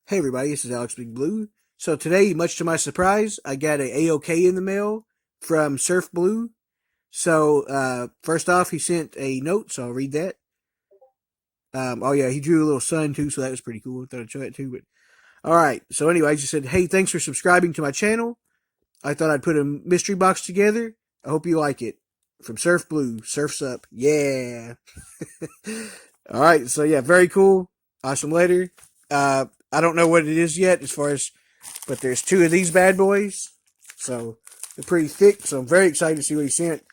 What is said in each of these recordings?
Hey everybody, this is Alex Big Blue. So today, much to my surprise, I got a AOK in the mail from Surfblue. So first off, he sent a note, so I'll read that. Oh yeah, he drew a little sun too, so that was pretty cool. Thought I'd show that too. But all right. So anyways, he said, "Hey, thanks for subscribing to my channel. I thought I'd put a mystery box together. I hope you like it." From Surfblue, surfs up, yeah. All right. So yeah, very cool. Awesome letter. I don't know what it is yet, as far as, but there's two of these bad boys, so they're pretty thick. So I'm very excited to see what he sent.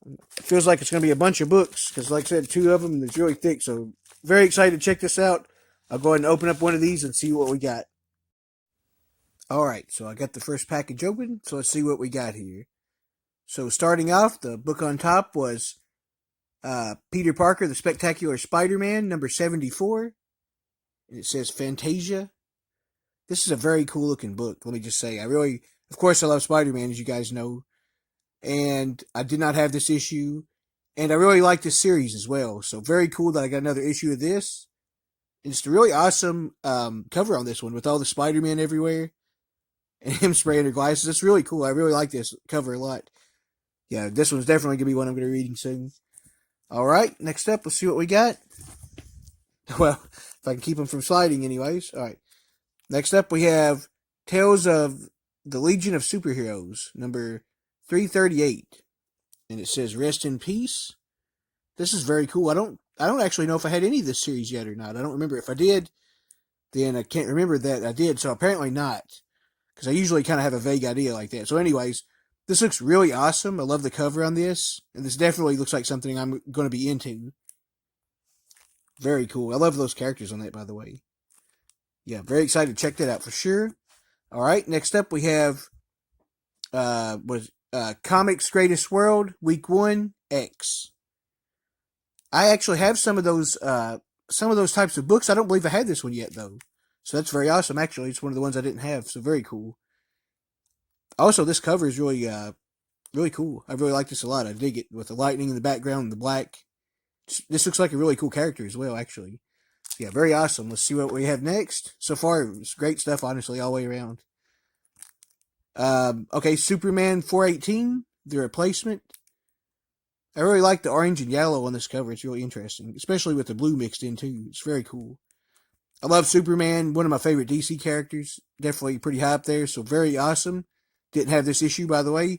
It feels like it's going to be a bunch of books because, like I said, two of them and it's really thick. So very excited to check this out. I'll go ahead and open up one of these and see what we got. All right, so I got the first package open. So let's see what we got here. So starting off, the book on top was Peter Parker, the Spectacular Spider-Man, number 74. And it says Fantasia. This is a very cool looking book. Let me just say, of course, I love Spider-Man, as you guys know, and I did not have this issue, and I really like this series as well. So very cool that I got another issue of this. And it's a really awesome cover on this one with all the Spider-Man everywhere and him spraying her glasses. It's really cool. I really like this cover a lot. Yeah, this one's definitely gonna be one I'm gonna be reading soon. All right, next up, let's see what we got. Well, if I can keep them from sliding, anyways. All right. Next up, we have Tales of the Legion of Superheroes, number 338, and it says "Rest in Peace." This is very cool. I don't actually know if I had any of this series yet or not. I don't remember. If I did, then I can't remember that I did. So apparently not, because I usually kind of have a vague idea like that. So, anyways, this looks really awesome. I love the cover on this, and this definitely looks like something I'm going to be into. Very cool. I love those characters on that, by the way. Yeah, very excited to check that out for sure. All right, next up we have Comics Greatest World Week 1 X. I actually have some of those types of books. I don't believe I had this one yet though. So that's very awesome actually. It's one of the ones I didn't have, so very cool. Also, this cover is really cool. I really like this a lot. I dig it with the lightning in the background and the black. This looks like a really cool character as well actually. Yeah, very awesome. Let's see what we have next. So far, it's great stuff, honestly, all the way around. Okay, Superman 418, the replacement. I really like the orange and yellow on this cover. It's really interesting, especially with the blue mixed in, too. It's very cool. I love Superman, one of my favorite DC characters. Definitely pretty high up there, so very awesome. Didn't have this issue, by the way.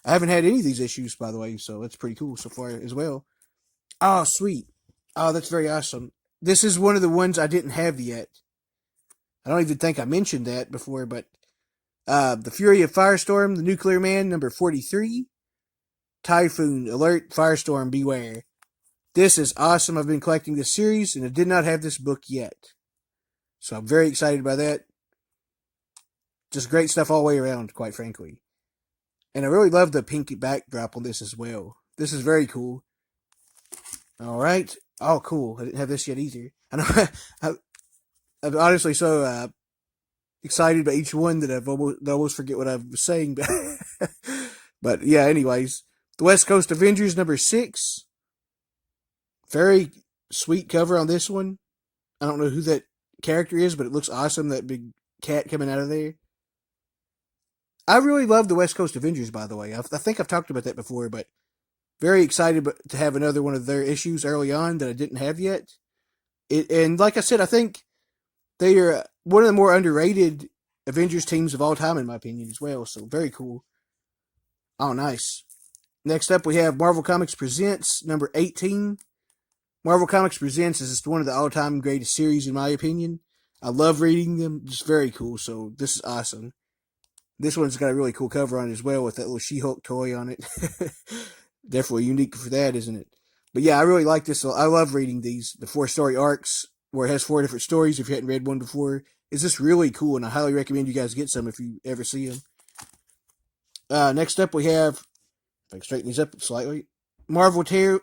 I haven't had any of these issues, by the way, so that's pretty cool so far as well. Oh, sweet. Oh, that's very awesome. This is one of the ones I didn't have yet. I don't even think I mentioned that before, but The Fury of Firestorm, The Nuclear Man, number 43. Typhoon, Alert, Firestorm, Beware. This is awesome. I've been collecting this series, and I did not have this book yet. So I'm very excited by that. Just great stuff all the way around, quite frankly. And I really love the pink backdrop on this as well. This is very cool. All right. Oh, cool. I didn't have this yet either. I know. I'm honestly so excited by each one that I almost forget what I was saying. But yeah, anyways, the West Coast Avengers number 6. Very sweet cover on this one. I don't know who that character is, but it looks awesome. That big cat coming out of there. I really love the West Coast Avengers, by the way. I think I've talked about that before, but very excited to have another one of their issues early on that I didn't have yet. And like I said, I think they are one of the more underrated Avengers teams of all time, in my opinion, as well. So very cool. Oh, nice. Next up, we have Marvel Comics Presents number 18. Marvel Comics Presents is just one of the all-time greatest series, in my opinion. I love reading them. Just very cool. So this is awesome. This one's got a really cool cover on it as well with that little She-Hulk toy on it. Definitely unique for that, isn't it? But yeah, I really like this. I love reading the 4-story arcs where it has 4 different stories. If you hadn't read one before, it's just really cool, and I highly recommend you guys get some if you ever see them. Next up, we have, if I can straighten these up slightly, Marvel Tales,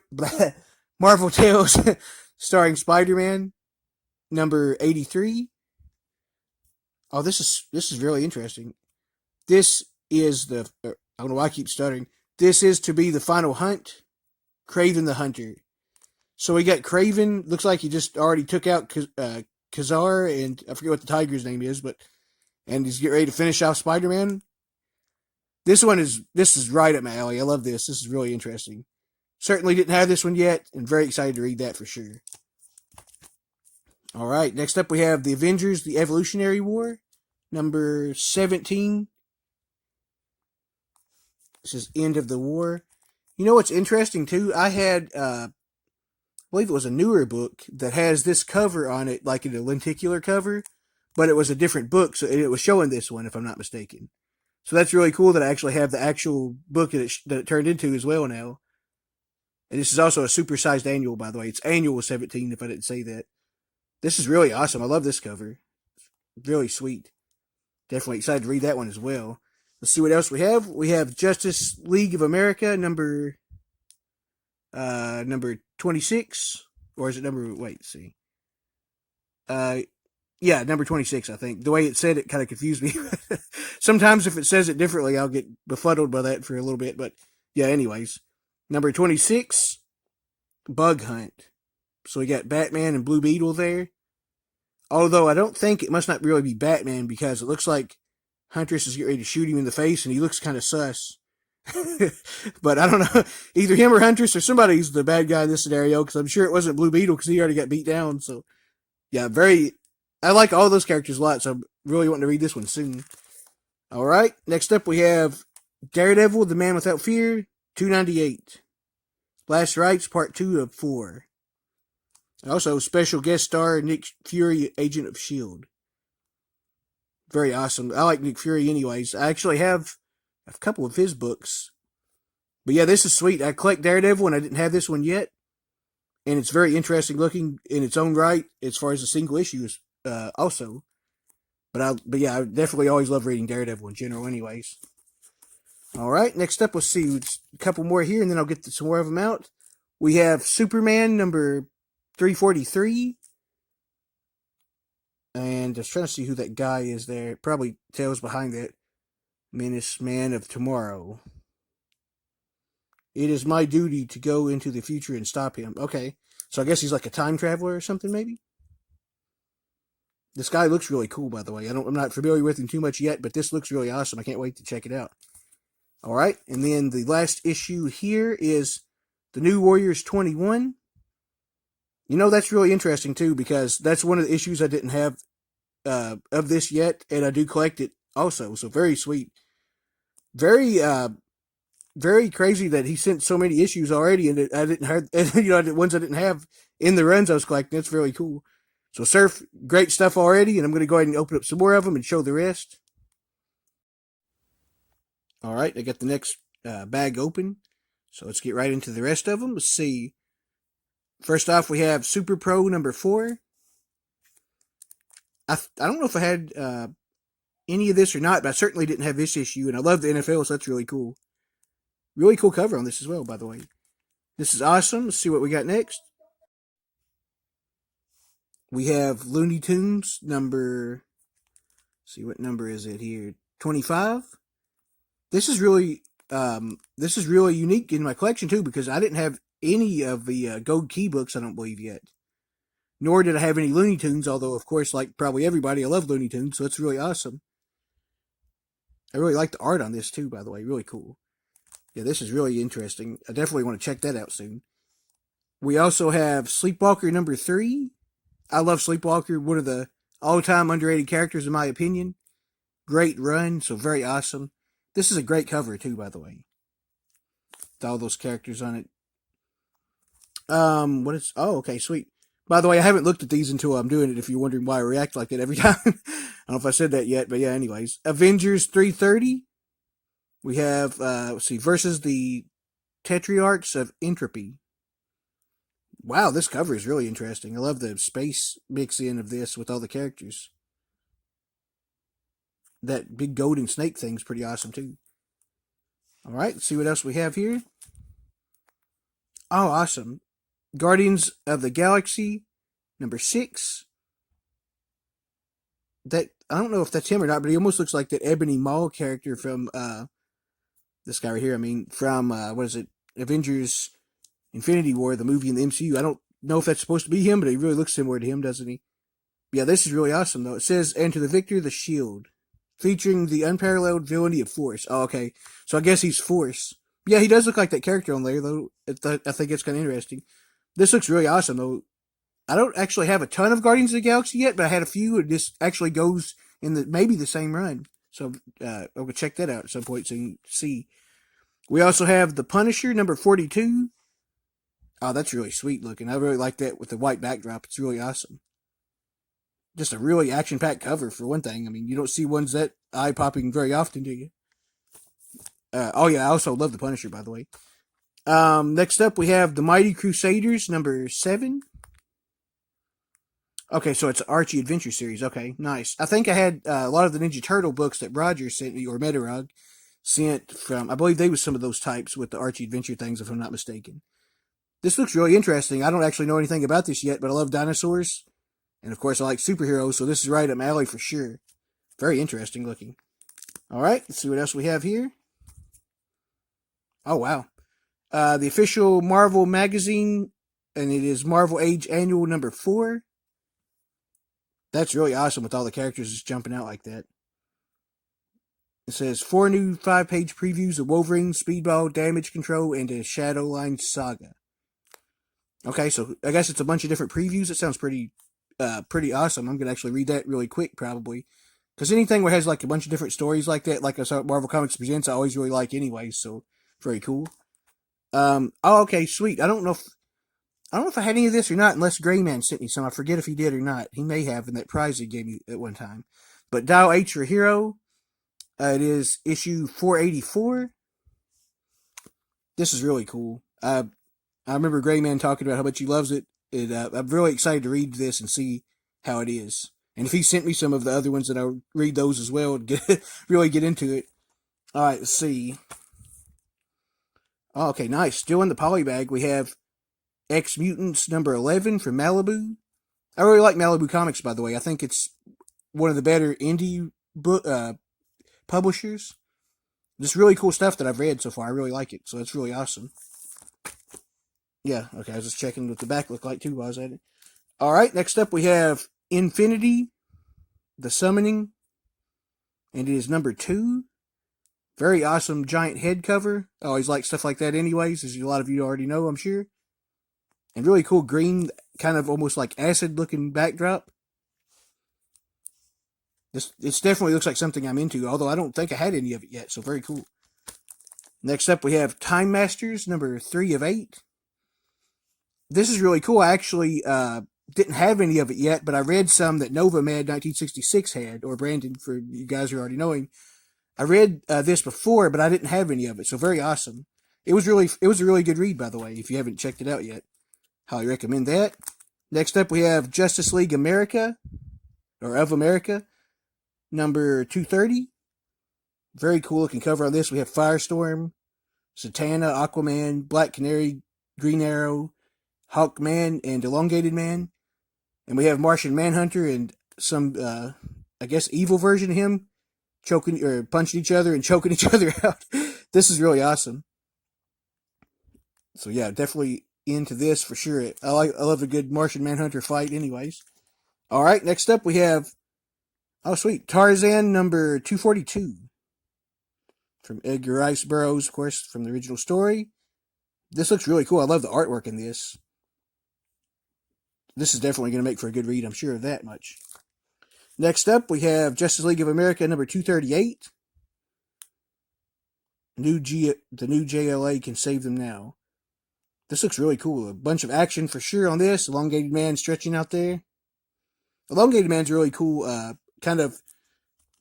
starring Spider-Man, number 83. Oh, this is really interesting. This is I don't know why I keep stuttering. This is to be the final hunt, Kraven the Hunter. So we got Kraven. Looks like he just already took out Kazar, and I forget what the tiger's name is, and he's getting ready to finish off Spider-Man. This is right up my alley. I love this. This is really interesting. Certainly didn't have this one yet, and very excited to read that for sure. All right, next up we have the Avengers: The Evolutionary War, number 17. This is End of the War. You know what's interesting too? I had, I believe it was a newer book that has this cover on it, like in a lenticular cover, but it was a different book, so it was showing this one, if I'm not mistaken. So that's really cool that I actually have the actual book that it turned into as well now. And this is also a supersized annual, by the way. It's annual 17, if I didn't say that. This is really awesome. I love this cover. Really sweet. Definitely excited to read that one as well. Let's see what else we have. We have Justice League of America, number 26. Or is it number, wait, let's see. Yeah, number 26, I think. The way it said it kind of confused me. Sometimes if it says it differently, I'll get befuddled by that for a little bit. But yeah, anyways. Number 26, Bug Hunt. So we got Batman and Blue Beetle there. Although I don't think it must not really be Batman because it looks like Huntress is getting ready to shoot him in the face and he looks kind of sus. But I don't know. Either him or Huntress or somebody's the bad guy in this scenario because I'm sure it wasn't Blue Beetle because he already got beat down. So yeah, I like all those characters a lot, so I'm really wanting to read this one soon. All right, next up we have Daredevil, The Man Without Fear, 298. Last Rites, Part 2 of 4. Also, special guest star Nick Fury, Agent of S.H.I.E.L.D. Very awesome. I like Nick Fury anyways. I actually have a couple of his books. But yeah, this is sweet. I collect Daredevil and I didn't have this one yet. And it's very interesting looking in its own right as far as the single issues also. But yeah, I definitely always love reading Daredevil in general anyways. All right, next up, let's see a couple more here, and then I'll get some more of them out. We have Superman number 343. And I was trying to see who that guy is there. It probably tells behind that. Menace Man of Tomorrow. It is my duty to go into the future and stop him. Okay, so I guess he's like a time traveler or something, maybe? This guy looks really cool, by the way. I'm not familiar with him too much yet, but this looks really awesome. I can't wait to check it out. All right, and then the last issue here is the New Warriors 21. You know, that's really interesting, too, because that's one of the issues I didn't have of this yet, and I do collect it also, so very sweet. Very crazy that he sent so many issues already, and I didn't have, the ones I didn't have in the runs I was collecting. That's really cool. So, Surf, great stuff already, and I'm going to go ahead and open up some more of them and show the rest. All right, I got the next bag open, so let's get right into the rest of them. Let's see. First off, we have Super Pro number 4. I don't know if I had any of this or not, but I certainly didn't have this issue, and I love the NFL, so that's really cool. Really cool cover on this as well, by the way. This is awesome. Let's see what we got next. We have Looney Tunes number, let's see, what number is it here? 25. This is really unique in my collection too, because I didn't have any of the Gold Key books, I don't believe yet. Nor did I have any Looney Tunes, although of course, like probably everybody, I love Looney Tunes, so it's really awesome. I really like the art on this too, by the way, really cool. Yeah, this is really interesting. I definitely want to check that out soon. We also have Sleepwalker number 3. I love Sleepwalker, one of the all-time underrated characters in my opinion. Great run, so very awesome. This is a great cover too, by the way. With all those characters on it. Okay, sweet. By the way, I haven't looked at these until I'm doing it, if you're wondering why I react like that every time. I don't know if I said that yet, but yeah, anyways. Avengers 330. We have, versus the Tetrarchs of Entropy. Wow, this cover is really interesting. I love the space mix-in of this with all the characters. That big golden snake thing's pretty awesome, too. Alright, let's see what else we have here. Oh, awesome. Guardians of the Galaxy, number 6. That, I don't know if that's him or not, but he almost looks like that Ebony Maw character from, this guy right here, from, Avengers Infinity War, the movie in the MCU. I don't know if that's supposed to be him, but he really looks similar to him, doesn't he? Yeah, this is really awesome, though. It says, and to the victor, the shield. Featuring the unparalleled villainy of Force. Oh, okay. So I guess he's Force. Yeah, he does look like that character on there, though. I think it's kind of interesting. This looks really awesome, though. I don't actually have a ton of Guardians of the Galaxy yet, but I had a few, and this actually goes in maybe the same run. So I'll go check that out at some point so you can see. We also have the Punisher, number 42. Oh, that's really sweet looking. I really like that with the white backdrop. It's really awesome. Just a really action-packed cover, for one thing. I mean, you don't see ones that eye-popping very often, do you? Oh, yeah, I also love the Punisher, by the way. Next up, we have the Mighty Crusaders, number 7. Okay, so it's an Archie Adventure series. Okay, nice. I think I had a lot of the Ninja Turtle books that Roger sent me, or Metarog sent from, I believe they was some of those types with the Archie Adventure things, if I'm not mistaken. This looks really interesting. I don't actually know anything about this yet, but I love dinosaurs. And of course, I like superheroes, so this is right up my alley for sure. Very interesting looking. All right, let's see what else we have here. Oh, wow. The official Marvel magazine, and it is Marvel Age Annual number 4. That's really awesome with all the characters just jumping out like that. It says 4 new 5-page previews of Wolverine, Speedball, Damage Control, and a Shadowline Saga. Okay, so I guess it's a bunch of different previews. It sounds pretty awesome. I'm gonna actually read that really quick, probably, because anything where it has like a bunch of different stories like that, like I saw Marvel Comics Presents, I always really like anyway. So very cool. Oh, okay, sweet. I don't know if I had any of this or not, unless Grayman sent me some. I forget if he did or not. He may have in that prize he gave me at one time. But Dial H for Hero. It is issue 484. This is really cool. I remember Grayman talking about how much he loves it. I'm really excited to read this and see how it is. And if he sent me some of the other ones, then I'll read those as well and really get into it. All right, let's see. Oh, okay, nice. Still in the polybag, we have X Mutants number 11 from Malibu. I really like Malibu Comics, by the way. I think it's one of the better indie book publishers. Just really cool stuff that I've read so far. I really like it, so it's really awesome. Yeah, okay, I was just checking what the back looked like too while I was at it. All right, next up we have Infinity, The Summoning, and it is number 2. Very awesome giant head cover. I always like stuff like that anyways, as a lot of you already know, I'm sure. And really cool green, kind of almost like acid-looking backdrop. This definitely looks like something I'm into, although I don't think I had any of it yet, so very cool. Next up we have Time Masters, number 3 of 8. This is really cool. I actually didn't have any of it yet, but I read some that Nomad 1966 had, or Brandon, for you guys who already know him. I read this before, but I didn't have any of it, so very awesome. It was a really good read, by the way, if you haven't checked it out yet. Highly recommend that. Next up, we have Justice League America, or of America, number 230. Very cool looking cover on this. We have Firestorm, Satana, Aquaman, Black Canary, Green Arrow, Hawkman, and Elongated Man. And we have Martian Manhunter and some, I guess, evil version of him choking or punching each other and choking each other out. This is really awesome. So yeah, definitely into this for sure. I love a good Martian Manhunter fight anyways. All right, next up we have, oh sweet, Tarzan number 242 from Edgar Rice Burroughs, of course, from the original story. This looks really cool. I love the artwork in this. This is definitely going to make for a good read, I'm sure of that much. Next up, we have Justice League of America number 238. The new JLA can save them now. This looks really cool. A bunch of action for sure on this. Elongated Man stretching out there. Elongated Man's a really cool, kind of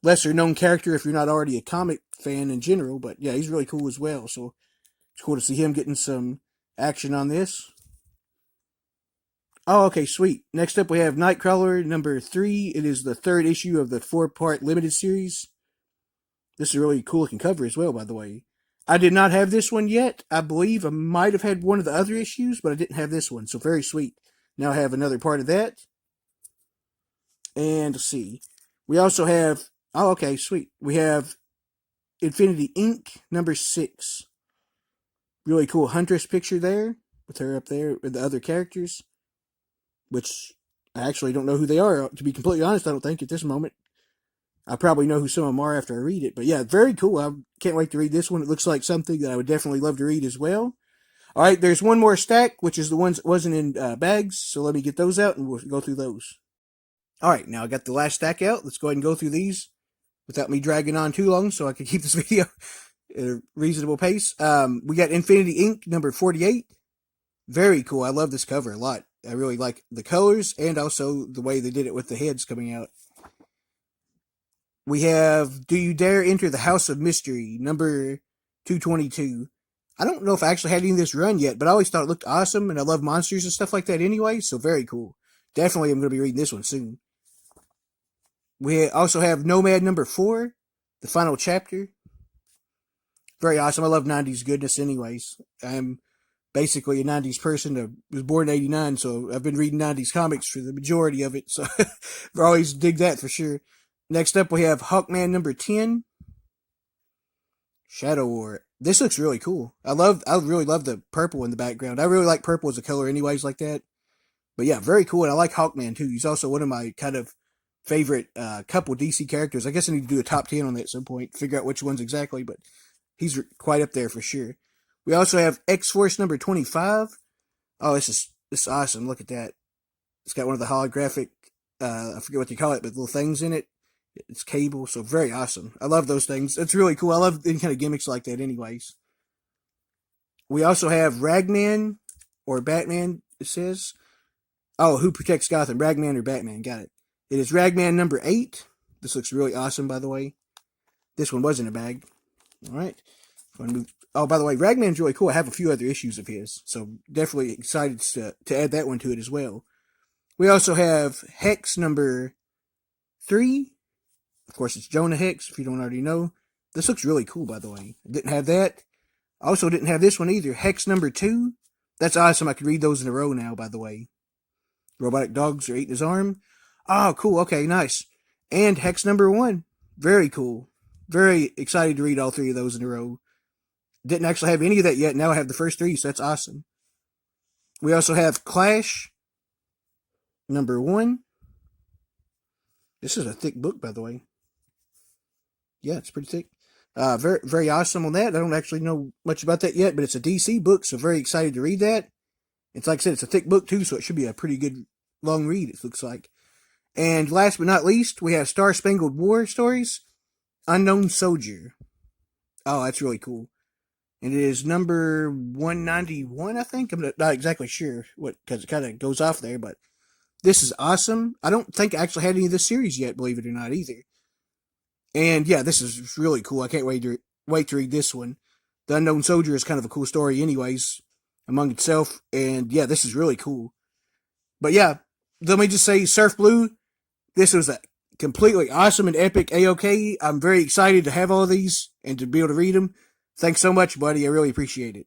lesser known character if you're not already a comic fan in general. But yeah, he's really cool as well. So it's cool to see him getting some action on this. Oh, okay, sweet. Next up, we have Nightcrawler number 3. It is the 3rd issue of the 4-part limited series. This is a really cool looking cover as well, by the way. I did not have this one yet. I believe I might have had one of the other issues, but I didn't have this one. So very sweet. Now I have another part of that. And let's see. We also have, oh, okay, sweet. We have Infinity Inc. number 6. Really cool Huntress picture there with her up there with the other characters. Which I actually don't know who they are. To be completely honest, I don't think at this moment. I probably know who some of them are after I read it. But yeah, very cool. I can't wait to read this one. It looks like something that I would definitely love to read as well. All right, there's one more stack, which is the ones that wasn't in bags. So let me get those out and we'll go through those. All right, now I got the last stack out. Let's go ahead and go through these without me dragging on too long so I can keep this video at a reasonable pace. We got Infinity Ink number 48. Very cool. I love this cover a lot. I really like the colors and also the way they did it with the heads coming out. We have Do You Dare Enter the House of Mystery number 222. I don't know if I actually had any of this run yet, but I always thought it looked awesome, and I love monsters and stuff like that anyway, so very cool. Definitely I'm going to be reading this one soon. We also have Nomad number 4, the final chapter. Very awesome. I love 90s goodness anyways. I'm basically a 90s person. I was born in 89, so I've been reading 90s comics for the majority of it, so I always dig that for sure. Next up, we have Hawkman number 10, Shadow War. This looks really cool. I really love the purple in the background. I really like purple as a color anyways like that. But yeah, very cool. And I like Hawkman too. He's also one of my kind of favorite couple DC characters. I guess I need to do a top 10 on that at some point, figure out which ones exactly, but he's quite up there for sure. We also have X-Force number 25. Oh, this is awesome. Look at that. It's got one of the holographic, I forget what you call it, but little things in it. It's Cable, so very awesome. I love those things. It's really cool. I love any kind of gimmicks like that anyways. We also have Ragman, or Batman, it says. Oh, Who Protects Gotham? Ragman or Batman, got it. It is Ragman number 8. This looks really awesome, by the way. This one was in a bag. Alright. Oh, by the way, Ragman's really cool. I have a few other issues of his, so definitely excited to add that one to it as well. We also have Hex number 3. Of course, it's Jonah Hex, if you don't already know. This looks really cool, by the way. I didn't have that. I also didn't have this one either. Hex number 2. That's awesome. I can read those in a row now, by the way. Robotic dogs are eating his arm. Oh, cool. Okay, nice. And Hex number 1. Very cool. Very excited to read all 3 of those in a row. Didn't actually have any of that yet. Now I have the first 3, so that's awesome. We also have Clash number 1. This is a thick book, by the way. Yeah, it's pretty thick. Very, very awesome on that. I don't actually know much about that yet, but it's a DC book, so very excited to read that. It's like I said, it's a thick book too, so it should be a pretty good long read, it looks like. And last but not least, we have Star Spangled War Stories, Unknown Soldier. Oh, that's really cool. And it is number 191, I think. I'm not exactly sure what, because it kind of goes off there, but this is awesome. I don't think I actually had any of this series yet, believe it or not, either. And yeah, this is really cool. I can't wait to read this one. The Unknown Soldier is kind of a cool story anyways, among itself. And yeah, this is really cool. But yeah, let me just say, Surfblue, this was a completely awesome and epic A-OK. I'm very excited to have all of these and to be able to read them. Thanks so much, buddy. I really appreciate it.